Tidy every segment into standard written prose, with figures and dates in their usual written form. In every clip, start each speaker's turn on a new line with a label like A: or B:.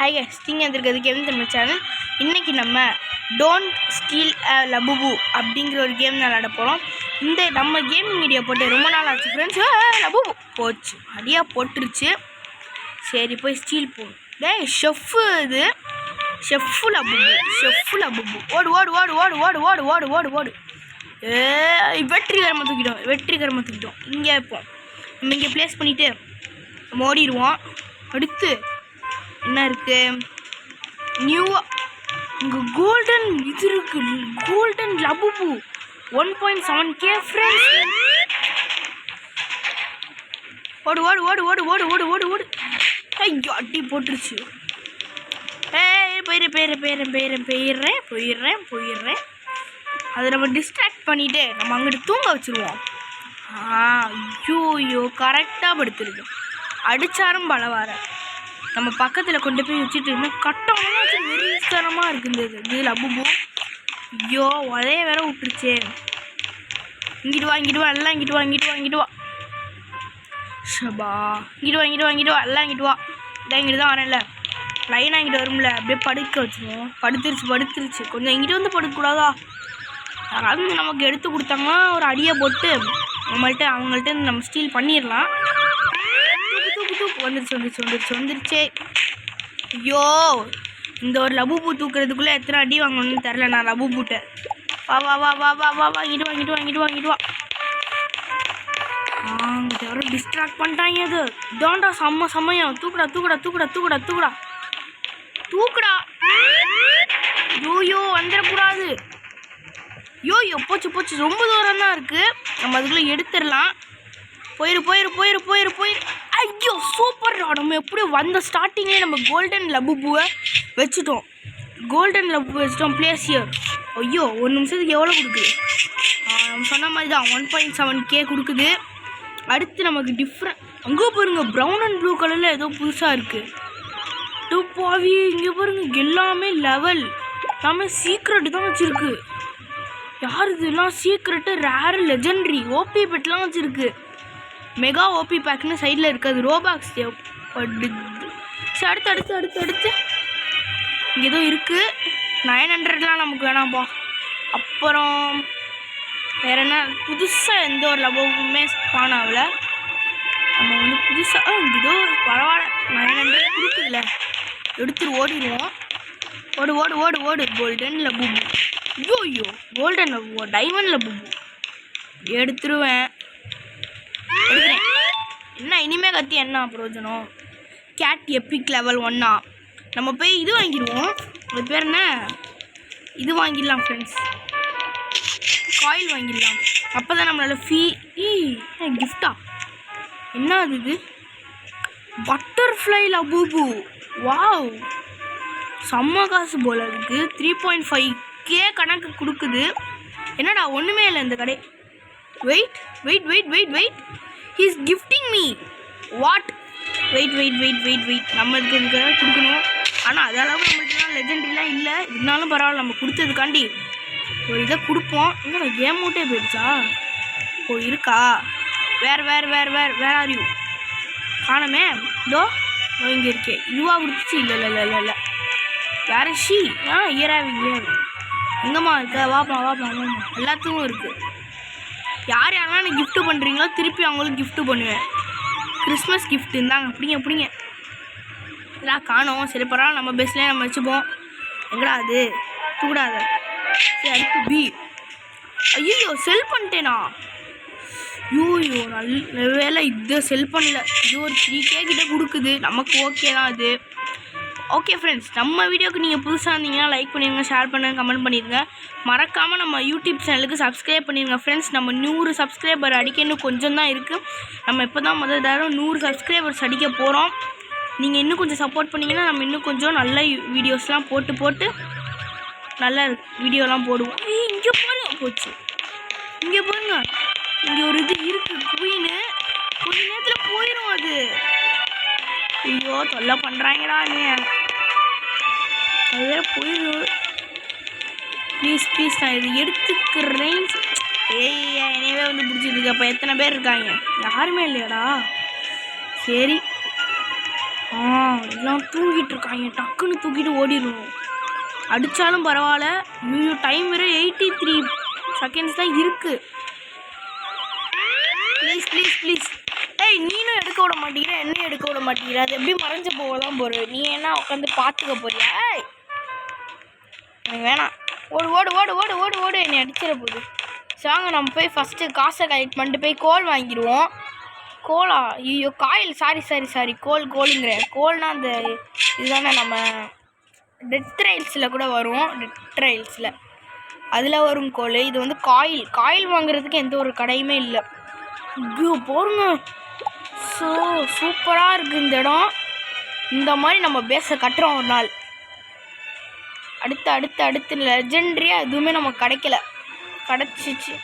A: Hi guys, நீங்கள் வந்திருக்கிறது game Tamil channel. இன்றைக்கி நம்ம டோன்ட் ஸ்டீல் லபுபு அப்படிங்கிற ஒரு கேம் விளையாட போகிறோம். இந்த நம்ம கேமிங் வீடியோ போட்டு ரொம்ப நாள் ஆச்சு ஃப்ரெண்ட்ஸ். லபுபு போச்சு, அடியாக போட்டுருச்சு. சரி போய் ஸ்டீல் போகும். ஷெஃப்பு இது, ஷெஃப்பு லபுபு. ஓடு ஓடு ஓடு ஓடு ஓடு ஓடு ஓடு ஓடு ஓடு வெற்றிகரமாக தூக்கிட்டோம். இங்கே இருப்போம், நம்ம இங்கே ப்ளேஸ் பண்ணிவிட்டு நம்ம ஓடிடுவோம். அடுத்து என்ன இருக்கு? நியூவா இங்கே கோல்டன் இது இருக்கு, கோல்டன் லபுபு 1.7K ஃப்ரெண்ட்ஸ். ஓடு ஓடு ஓடு ஓடு ஓடு ஓடு ஓடு ஓடு ஐயோ அடி போட்டுருச்சு. போயிடுறேன். அதை நம்ம டிஸ்ட்ராக்ட் பண்ணிவிட்டு நம்ம அங்கிட்டு தூங்க வச்சுருவோம். ஐயோ கரெக்டாக படுத்துருக்கு. அடித்தாரும் பலவார நம்ம பக்கத்தில் கொண்டு போய் வச்சுட்டு இன்னும் கட்டமாக வெறித்தனமாக இருக்குது இது லபுபு. ஐயோ ஒரே வேற விட்டுருச்சே. இங்கிட்டு வா எல்லாம் இங்கிட்டு வா ஷபா இங்கிட்டு வா எல்லாம் இங்கிட்டு வா. இதான் இங்கிட்டு தான் வரேன்ல, லைனாக இங்கிட்டு வரும்ல, அப்படியே படுக்க வச்சுருவோம். படுத்துருச்சு. கொஞ்சம் இங்கிட்டு வந்து படுக்கக்கூடாதா? யாராவது நமக்கு எடுத்து கொடுத்தாங்கன்னா ஒரு அடியை போட்டு அவங்கள்ட்ட நம்ம ஸ்டீல் பண்ணிடலாம். வந்துருச்சே. ஐயோ இந்த ஒரு லபுபு தூக்குறதுக்குள்ளே எத்தனை அடி வாங்கணும்னு தெரில. நான் லபுபூட்டை வா இங்கிட்டு வா. அங்கே யாரோ டிஸ்ட்ராக்ட் பண்ணிட்டாங்க. அது இதாண்டா சமயம். தூக்குடா. யோயோ வந்துடக்கூடாது. யோயோ போச்சு. ரொம்ப தூரம் தான் இருக்குது, நம்ம அதுக்குள்ளே எடுத்துடலாம். போயிரு. ஐயோ சூப்பர். நம்ம எப்படி வந்த ஸ்டார்டிங்லேயே நம்ம கோல்டன் லபுபுவை வச்சுட்டோம். பிளேஸ். ஐயோ ஒரு நிமிஷத்துக்கு எவ்வளோ கொடுக்குது? நம்ம சொன்ன மாதிரி தான் 1.7K கொடுக்குது. அடுத்து நமக்கு டிஃப்ரெண்ட் அங்கே பாருங்க, ப்ரௌன் அண்ட் ப்ளூ கலரில் ஏதோ புதுசாக இருக்குது. பாவி இங்கே பாருங்க, எல்லாமே லெவல், எல்லாமே சீக்ரெட்டு தான் வச்சுருக்கு. யார் இதெல்லாம்? சீக்ரெட்டு, ரேரு, லெஜெண்ட்ரி, ஓபி பெட்லாம் வச்சுருக்கு. மெகா ஓபி பேக்னு சைடில் இருக்காது. ரோபாக்ஸ் தேவைப்படுது. சரி அடுத்து இங்கே ஏதோ இருக்குது. 900லாம் நமக்கு வேணாம்ப்பா. அப்புறம் வேறு என்ன புதுசாக எந்த ஒரு லபுபுமே ஸ்பான் ஆகலை. நம்ம வந்து புதுசாக ஏதோ பரவாயில்ல 900 கொடுக்குதுல்ல, எடுத்துட்டு ஓடிடுவோம். ஓடு கோல்டன் லபுபு. ஐயோ கோல்டன் லபுபு, டைமண்ட் லபுபு எடுத்துருவேன். என்ன இனிமேல் கத்தி என்ன பிரயோஜனம்? கேட் எப்பிக் லெவல் 1 நம்ம போய் இது வாங்கிடுவோம். அது பேர் என்ன? இது வாங்கிடலாம் ஃப்ரெண்ட்ஸ், காயில் வாங்கிடலாம். அப்போ தான் நம்மளால் கிஃப்டா என்ன அது? இது பட்டர்ஃப்ளை லபுபு. வாவ் செம்ம காசு போல் அதுக்கு. 3.5K கணக்கு கொடுக்குது. என்னடா ஒன்றுமே இல்லை இந்த கடை. Wait he's gifting me what? Wait நம்ம இதுக்கு கொடுக்கணும். ஆனால் அதளவு நம்மளுக்குலாம் லெஜெண்ட்ரிலாம் இல்லை. இருந்தாலும் பரவாயில்ல, நம்ம கொடுத்ததுக்காண்டி ஒரு இதை கொடுப்போம். எங்கே கேம் மூட்டே போயிடுச்சா? இருக்கா? வேற ஆரியூ காணமே. இதோ இங்கே இருக்கே. இதுவாக கொடுத்துச்சு. இல்லை வேறு ஷீ இயராவிங்க எங்கம்மா இருக்க? வாப்பா எல்லாத்துக்கும் இருக்குது. யாரெல்லாம் எனக்கு கிஃப்ட்டு பண்ணுறீங்களோ திருப்பி அவங்களுக்கு கிஃப்ட்டு பண்ணுவேன். கிறிஸ்மஸ் கிஃப்ட் இருந்தாங்க. அப்படிங்க இதெல்லாம் காணோம். சரி பரவாயில்ல, நம்ம பெஸ்ட்லேயே நம்ம வச்சுப்போம். எங்கடா அது? தூடாத. சரி அடுத்து பி. ஐயோ செல் பண்ணிட்டேனா? ஐயோ நல்ல வேலை இதை செல் பண்ணல. இது ஒரு 3K கிட்ட கொடுக்குது. நமக்கு ஓகே தான் அது. ஓகே ஃப்ரெண்ட்ஸ், நம்ம வீடியோக்கு நீங்கள் புதுசாக இருந்தீங்கன்னா லைக் பண்ணிடுங்க, ஷேர் பண்ணுங்கள், கமெண்ட் பண்ணிடுங்க. மறக்காமல் நம்ம யூடியூப் சேனலுக்கு சப்ஸ்கிரைப் பண்ணிடுங்க ஃப்ரெண்ட்ஸ். நம்ம 100 சப்ஸ்கிரைபர் அடிக்க இன்னும் கொஞ்சம் தான் இருக்குது. நம்ம இப்போ தான் முதல் தடவை 100 சப்ஸ்கிரைபர்ஸ் அடிக்க போகிறோம். நீங்கள் இன்னும் கொஞ்சம் சப்போர்ட் பண்ணிங்கன்னா நம்ம இன்னும் கொஞ்சம் நல்ல வீடியோஸ்லாம் போட்டு நல்ல வீடியோலாம் போடுவோம். இங்கே பாருங்க போச்சு. இங்கே பாருங்க, இங்கே ஒரு இது இருக்குது. குயின் கொஞ்ச நேரத்தில் போயிடும் அது. ஐயோ தொல்லை பண்ணுறாங்கடா நீ. அது வேறு போயிடும். ப்ளீஸ் நான் இது எடுத்துக்கிறேன். என்னவே வந்து பிடிச்சிருக்கு. அப்போ எத்தனை பேர் இருக்காங்க? யாருமே இல்லையாடா? சரி எல்லாம் தூங்கிட்டு இருக்காங்க. டக்குன்னு தூக்கிட்டு ஓடிடணும். அடித்தாலும் பரவாயில்ல. டைம் வேறு 83 செகண்ட்ஸ் தான் இருக்குது. Please please please. ஏய், நீனும் எடுக்க விட மாட்டேங்கிற, என்னையும் எடுக்க விட மாட்டேங்கிற. அது எப்படி மறைஞ்ச போக தான் போகிற. நீ என்ன உட்காந்து பார்த்துக்க போறியா? ஏய், எனக்கு வேணாம். ஓடு ஓடு ஓடு ஓடு ஓடு ஓடு. என்னை அடிச்சிட போகுது. சாங்க, நம்ம போய் ஃபஸ்ட்டு காசை கலெக்ட் பண்ணிட்டு போய் கோல் வாங்கிடுவோம். கோலா? ஐயோ, காயில். சாரி கோலுங்கிறேன். கோல்னால் அந்த இதுதானே நம்ம டெத் ட்ரைல்ஸில் கூட வரும். டெத் ட்ரைல்ஸில் அதில் வரும் கோல். இது வந்து காயில் வாங்குறதுக்கு எந்த ஒரு கடையுமே இல்லை. ஐயோ போருங்க, சூப்பராக இருக்குது இந்த இடம். இந்த மாதிரி நம்ம பேஸை கட்டுறோம் ஒரு நாள். அடுத்து லெஜெண்ட்ரியாக எதுவுமே நமக்கு கிடச்சிச்சு.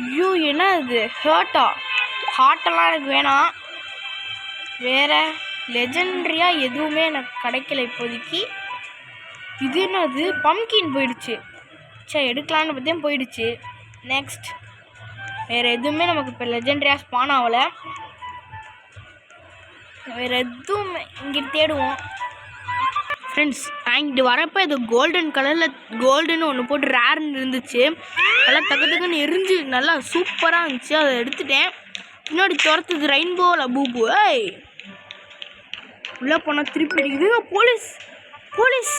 A: ஐயோ, என்ன இது? ஹார்ட்டெல்லாம் எனக்கு வேணாம். வேறு லெஜெண்ட்ரியாக எதுவுமே எனக்கு கிடைக்கல இப்போதைக்கு. இது என்னது? பம்கின் போயிடுச்சு. சரி, எடுக்கலான்னு பார்த்தேன், போயிடுச்சு. நெக்ஸ்ட் வேறு எதுவுமே நமக்கு இப்போ லெஜெண்ட்ரியாக ஸ்பான் ஆகலை. வேறு எதுவுமே இங்கே தேடுவோம். ஃப்ரெண்ட்ஸ், இங்கிட்டு வரப்போ இது கோல்டன் கலரில் கோல்டுன்னு ஒன்று போட்டு ரேர்னு இருந்துச்சு. நல்லா தக்குன்னு எரிஞ்சு நல்லா சூப்பராக இருந்துச்சு. அதை எடுத்துட்டேன். பின்னாடி துரத்துது ரெயின்போ லபூபு. ஏய், உள்ளே போனால் திருப்பி அடிக்குது. Police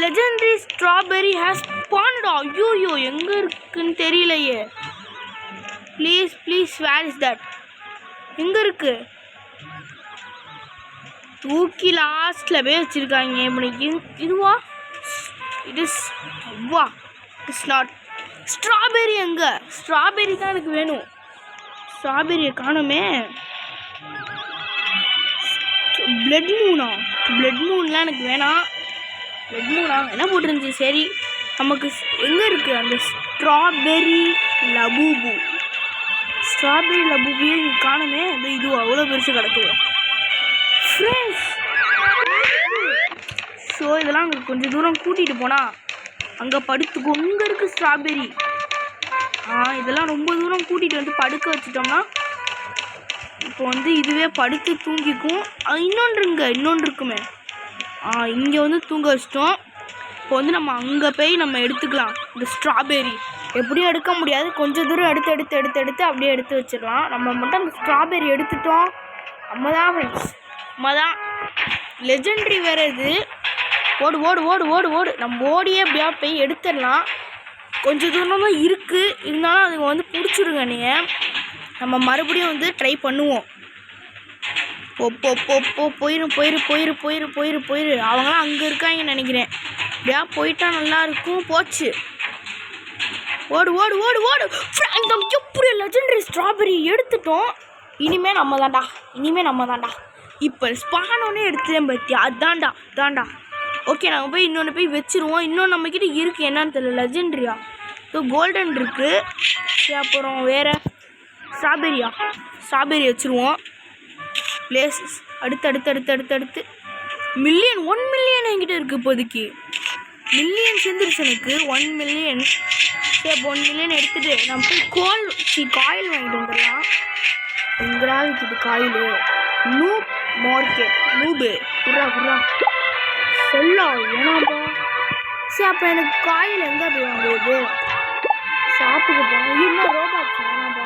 A: legendary strawberry has spawned. ஐயோ, எங்கே இருக்குன்னு தெரியலையே. Please where is that? எங்கே இருக்கு? தூக்கி லாஸ்ட்டில் போய் வச்சுருக்காங்க. இப்படி இதுவா? It's not strawberry. எங்கே? ஸ்ட்ராபெரி தான் எனக்கு வேணும். ஸ்ட்ராபெரியை காணுமே. பிளட் மூன்லாம் எனக்கு வேணாம். பிளட் மூனா என்ன போட்டிருந்துச்சு? சரி, நமக்கு எங்கே இருக்குது அந்த ஸ்ட்ராபெரி லபூபு இங்கே காணுமே. இதுவா அவ்வளோ பெருசு கிடக்குது ஃப்ரெண்ட்ஸ். ஸோ இதெல்லாம் அங்கே கொஞ்சம் தூரம் கூட்டிகிட்டு போனால் அங்கே படுத்துக்கும். இங்கே இருக்குது ஸ்ட்ராபெரி. இதெல்லாம் ரொம்ப தூரம் கூட்டிகிட்டு வந்து படுக்க வச்சிட்டோம்னா இப்போ வந்து இதுவே படுத்து தூங்கிக்கும். இன்னொன்று இருக்குமே. இங்கே வந்து தூங்க வச்சிட்டோம். இப்போ வந்து நம்ம அங்கே போய் நம்ம எடுத்துக்கலாம். இந்த ஸ்ட்ராபெரி எப்படியும் எடுக்க முடியாது. கொஞ்சம் தூரம் எடுத்து அப்படியே எடுத்து வச்சிடலாம். நம்ம மட்டும் அந்த ஸ்ட்ராபெரி எடுத்துட்டோம். நம்ம தான் லெஜெண்ட்ரி வேறு இது. ஓடு. நம்ம ஓடியே எப்படியா போய் எடுத்துடலாம். கொஞ்சம் தூரம் தான் இருக்குது. இருந்தாலும் அதுங்க வந்து பிடிச்சிருங்க. நீங்கள் நம்ம மறுபடியும் வந்து ட்ரை பண்ணுவோம். போயிரு. அவங்களாம் அங்கே இருக்காங்கன்னு நினைக்கிறேன். எப்படியா போயிட்டா நல்லாயிருக்கும். போச்சு. ஓடு. எப்படி லெஜெண்டரி ஸ்ட்ராபெரி எடுத்துட்டோம். இனிமேல் நம்ம தான்டா. இப்போ ஸ்பானோன்னே எடுத்துட்டேன் பற்றி. அதான்டா. ஓகே, நாங்கள் போய் இன்னொன்று போய் வச்சுருவோம். இன்னொன்று நம்மக்கிட்ட இருக்குது. என்னன்னு தெரியல. லெஜெண்ட்ரியா? ஸோ கோல்டன் இருக்குது. அப்புறம் வேறு ஸ்ட்ராபெரி வச்சுருவோம். பிளேசஸ் அடுத்து 1 மில்லியன் என்கிட்ட இருக்குது இப்போதைக்கு. மில்லியன் சேர்ந்துருச்சு எனக்கு. 1 மில்லியன். சரி, 1 மில்லியன் எடுத்துகிட்டு நம்ம போய் காயில் வாங்கிட்டு வந்துடலாம். எங்கடா இருக்குது காயில்? நூபு குர்ரா சொல்லா ஏனாப்பா. சரி, அப்போ எனக்கு காயில் எங்கே போய் வாங்குவது? ஷாப்புக்கு போகணும். இன்னும் ரோபாக்ஸ் வேணாப்பா.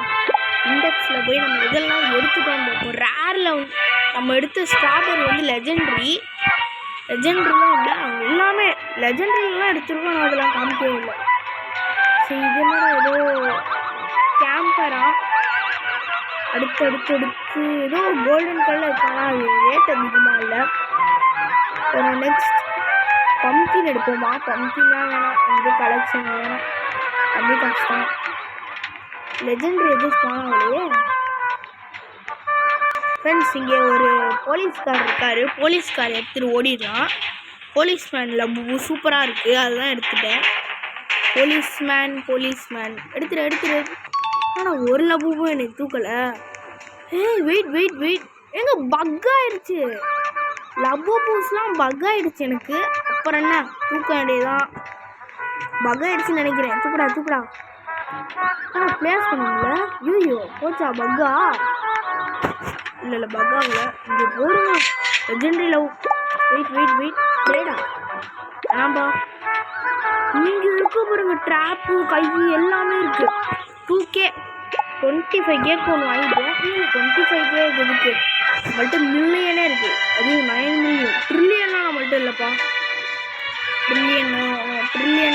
A: இண்டெக்ஸில் போய் நம்ம இதெல்லாம் எடுத்துகிட்டு வந்துருக்கோம். ரேரில் நம்ம எடுத்த ஸ்ட்ராபெரி வந்து லெஜெண்ட்ரிலாம் இல்லை. அவங்க எல்லாமே லெஜெண்ட்ரிலாம் எடுத்துருக்கோம். நான் அதெல்லாம் காமிக்கவே இல்லை. சரி, இது என்னடா ஏதோ கேம்பரா? அடுத்து ஏதோ கோல்டன் கலர் இருக்கானா? அது ரேட் அதிகமாக இல்லை. அப்புறம் நெக்ஸ்ட் பம்கின் எடுப்போமா? பம்கின்லாம் வேணாம். இது கலெக்ஷன் வேணாம். அப்படி கஷ்டம். லெஜெண்டரி எதுவும் ஸ்பான் ஆகலையே. ஃப்ரெண்ட்ஸ், இங்கே ஒரு போலீஸ்கார் இருக்கார். போலீஸ்கார் எடுத்துகிட்டு ஓடிடலாம். போலீஸ்மேன் லபூபு சூப்பராக இருக்குது. அதுதான் எடுத்துட்டேன். போலீஸ்மேன் எடுத்துரு. ஆனால் ஒரு லபூபும் எனக்கு தூக்கலை. வெயிட் எங்க பக் ஆயிடுச்சு. லபூபூஸ்லாம் பக் ஆயிடுச்சு எனக்கு. அப்புறம் என்ன, தூக்க வேண்டியதான். பக் ஆயிடுச்சுன்னு நினைக்கிறேன். தூக்குடா. பிளேஸ் பண்ணுங்கள. ஐயோ போச்சா பக்கா? இல்லை பக்காவில் இங்கே போடுங்க. Legendary love. வெயிட் ட்ரேடா ஆம்பா. இங்கே இருக்க பாருங்க ட்ராப்பு கை எல்லாமே இருக்குது. 2K 25K ஒன்று வாங்கிட்டோம். 25K இருக்குது. நம்மள்கிட்ட மில்லியனே இருக்குது. அதுவும் 9 மில்லியன். ட்ரில்லியன்லாம் நம்மள்கிட்ட இல்லைப்பா. ட்ரில்லியன்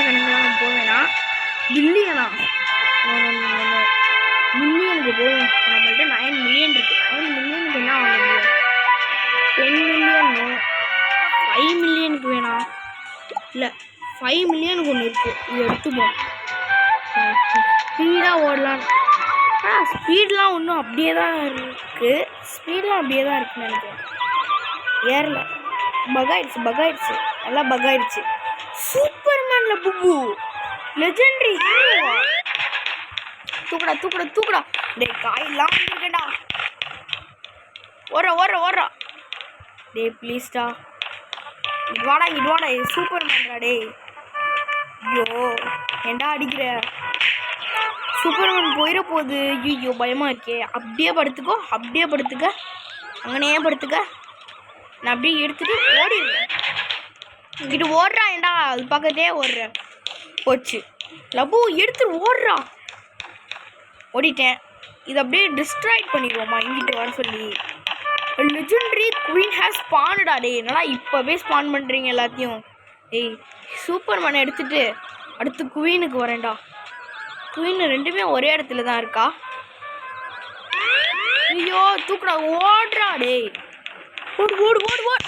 A: கணக்கெலாம் போவேன்னா பில்லியனா மில்லியனுக்கு போவோம். நம்மள்கிட்ட 9 மில்லியன் இருக்குது. 9 மில்லியனுக்கு என்ன வாங்க முடியும்? 10 மில்லியன் 5 மில்லியனுக்கு வேணாம். இல்லை 5 மில்லியனுக்கு ஒன்று இருக்குது. இது எடுத்துப்போம். ஸ்பீடாக ஓடலாம். ஸ்பீட்லாம் ஒன்றும் அப்படியே தான் இருக்குது. ஸ்பீட்லாம் அப்படியே தான் இருக்குன்னு நினைக்கிறேன். ஏறல. பகாயிடுச்சு நல்லா பகாயிடுச்சு. சூப்பர்மேனில் புப்பு லெஜெண்டரி ஹீரோவா? தூக்குடா டே காயெல்லாம் வந்துருக்கேன்டா. ஓடுறா டே ப்ளீஸ்டா. இது வாடா இது சூப்பர்மேன்டா. டே ஐயோ ஏண்டா அடிக்கிற? சூப்பர்மேன் போயிட போகுது. ஐயோ பயமாக இருக்கே. அப்படியே படுத்துக்க அங்கனையே படுத்துக்க. நான் அப்படியே எடுத்துகிட்டு ஓடிடுவேன். இங்கிட்டு ஓடுறா ஏண்டா? அது பக்கத்தே ஓடுறேன். போச்சு லபு எடுத்துட்டு ஓடுறா. ஓடிட்டேன். இதை அப்படியே டிஸ்ட்ராக்ட் பண்ணிடுவோமா இங்கிட்டு வர சொல்லி. லெஜெண்டரி குவீன் ஹேஸ் ஸ்பான்டா. டே என்னடா இப்போவே ஸ்பான் பண்ணுறீங்க எல்லாத்தையும். ஏய் சூப்பர்மேனை எடுத்துகிட்டு அடுத்து குவீனுக்கு வரேன்டா. குவீன் ரெண்டுமே ஒரே இடத்துல தான் இருக்கா. ஐயோ தூக்குடா ஓடுறா. டே ஓடு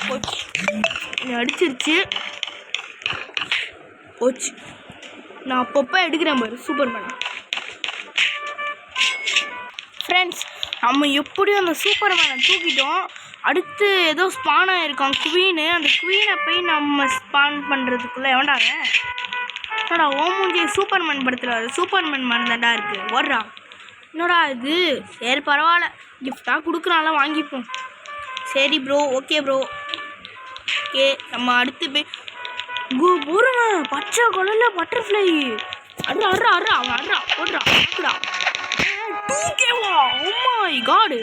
A: போச்சு. அடிச்சிருச்சு. போச்சு. நான் அப்பப்போ எடுக்கிறேன் பாரு சூப்பர்மேனை. ஃப்ரெண்ட்ஸ் நம்ம எப்படியும் அந்த சூப்பர்மேனை தூக்கிட்டோம். அடுத்து ஏதோ ஸ்பான் ஆகிருக்கான் குவீனு. அந்த குவீனை போய் நம்ம ஸ்பான் பண்ணுறதுக்குள்ளே எவன்டாங்க என்னடா ஓமூஞ்சி சூப்பர்மேன் படுத்துறாரு. சூப்பர்மேன் மறந்தாண்டா இருக்குது. ஓடுறா. என்னடா இது? சரி பரவாயில்ல, கிஃப்டாக கொடுக்குறான்ல வாங்கிப்போம். சரி ப்ரோ, ஓகே ப்ரோ. ஓகே நம்ம அடுத்து போய் போடுங்க. பச்சை கலரில் பட்டர்ஃப்ளை. அட்ரா அவன் ஓடுறா. 2Kவா? Oh my God.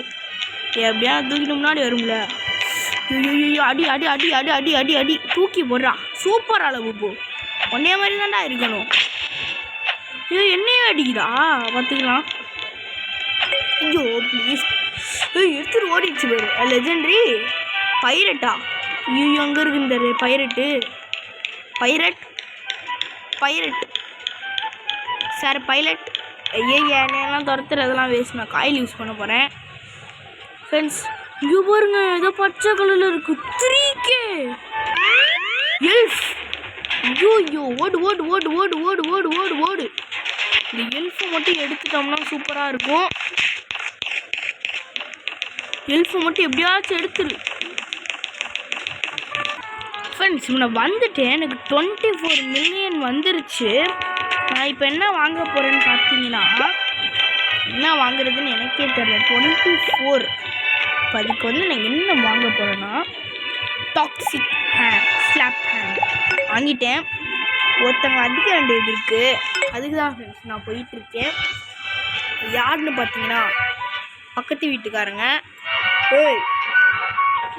A: எப்படியா தூக்கிட்டு முன்னாடி வரும்ல. ஐயோ அடி தூக்கி போடுறா. சூப்பர் அளவு போ. ஒன்னே மாதிரி தான்டா இருக்கணும். ஐயோ என்னையே அடிக்குதா? பார்த்துக்கலாம். ஐயோ ப்ளீஸ். எடுத்துட்டு ஓடிடுச்சு பேர். லெஜெண்டரி பைரட்டா? ஐயோ அங்கே இருக்கு இந்த பைரட் சார். பைலட் என்னெல்லாம் துரத்துறதெல்லாம் வேஸ்ட். நான் காயில் யூஸ் பண்ண போகிறேன். ஃப்ரெண்ட்ஸ் இங்கே பாருங்க ஏதோ பச்சை கலரில் இருக்கு. 3K எல்ஃப். ஐயோ ஓடு. இந்த எல்ஃபை மட்டும் எடுத்துட்டோம்னா சூப்பராக இருக்கும். எல்ஃபை மட்டும் எப்படியாச்சும் எடுத்துரு. ஃப்ரெண்ட்ஸ் நான் வந்துட்டேன். எனக்கு 24 மில்லியன் வந்துருச்சு. நான் இப்போ என்ன வாங்க போகிறேன்னு பார்த்தீங்கன்னா, என்ன வாங்குறதுன்னு எனக்கே தெரியல. 24. இப்போ அதுக்கு வந்து நான் என்ன வாங்க போகிறேன்னா டாக்ஸிக் ஸ்லாப் ஹேண்ட் வாங்கிட்டேன். ஒருத்தவங்க அடிக்க வேண்டியது இருக்குது. அதுக்கு தான் ஃப்ரெண்ட்ஸ் நான் போயிட்டுருக்கேன். யாருன்னு பார்த்தீங்கன்னா பக்கத்து வீட்டுக்காரங்க.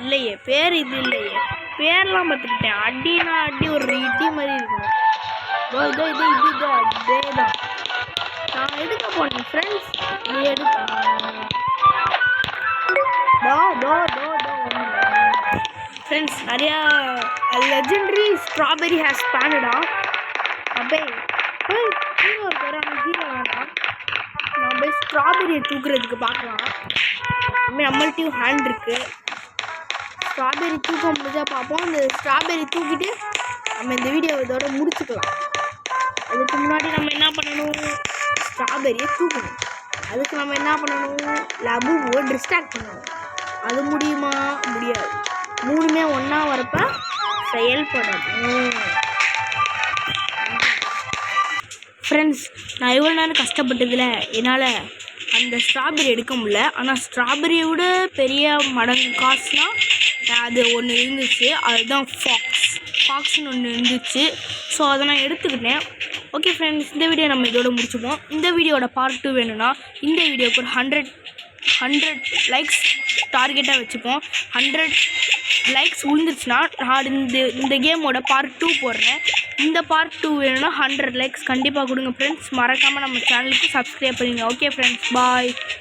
A: இல்லையே பேர் இது இல்லையே. பேர்லாம் பார்த்துக்கிட்டேன். அடினா அடி ஒரு இடி மாதிரி இருக்கும். இதுதான் நான் எடுக்க போனேன் ஃப்ரெண்ட்ஸ். நீ எடுக்க ஃப்ரெண்ட்ஸ். நிறையா லெஜெண்டரி ஸ்ட்ராபெரி ஹேஸ் ஸ்பான்டா. அப்படியே ஹீரோ இருக்கிறாங்க. ஹீரோ வேணாம். நான் போய் ஸ்ட்ராபெரியை தூக்குறதுக்கு பார்க்கலாம். நம்மள்ட்டையும் ஹேண்ட் இருக்குது. ஸ்ட்ராபெரி தூக்க முடிஞ்சா பார்ப்போம். அந்த ஸ்ட்ராபெரி தூக்கிட்டு நம்ம இந்த வீடியோ இதோட முடிச்சுக்கலாம். அதுக்கு முன்னாடி நம்ம என்ன பண்ணணும்? ஸ்ட்ராபெரியை தூக்கணும். அதுக்கு நம்ம என்ன பண்ணணும்? லபுவை டிஸ்ட்ராக்ட் பண்ணணும். அது முடியுமா? முடியாது. மூணுமே ஒன்றா வரப்ப செயல்படணும். ஃப்ரெண்ட்ஸ் நான் இவ்வளோ நேரம் கஷ்டப்பட்டதில் என்னால் அந்த ஸ்ட்ராபெரி எடுக்க முடியல. ஆனால் ஸ்ட்ராபெரியை விட பெரிய மடங்கு காசுனால் அது ஒன்று இருந்துச்சு. அதுதான் ஃபாக்ஸ்னு ஒன்று இருந்துச்சு. ஸோ அதை நான் எடுத்துக்கிட்டேன். ஓகே ஃப்ரெண்ட்ஸ் இந்த வீடியோ நம்ம இதோட முடிச்சுப்போம். இந்த வீடியோட பார்ட் 2 வேணும்னா இந்த வீடியோக்கு ஒரு 100 லைக்ஸ் டார்கெட்டாக வச்சுப்போம். 100 லைக்ஸ் விழுந்துருச்சுன்னா நான் இந்த கேமோட பார்ட் 2 போடுறேன். இந்த பார்ட் 2 வேணும்னா 100 லைக்ஸ் கண்டிப்பாக கொடுங்க ஃப்ரெண்ட்ஸ். மறக்காமல் நம்ம சேனலுக்கு சப்ஸ்கிரைப் பண்ணுங்க. ஓகே ஃப்ரெண்ட்ஸ், பாய்.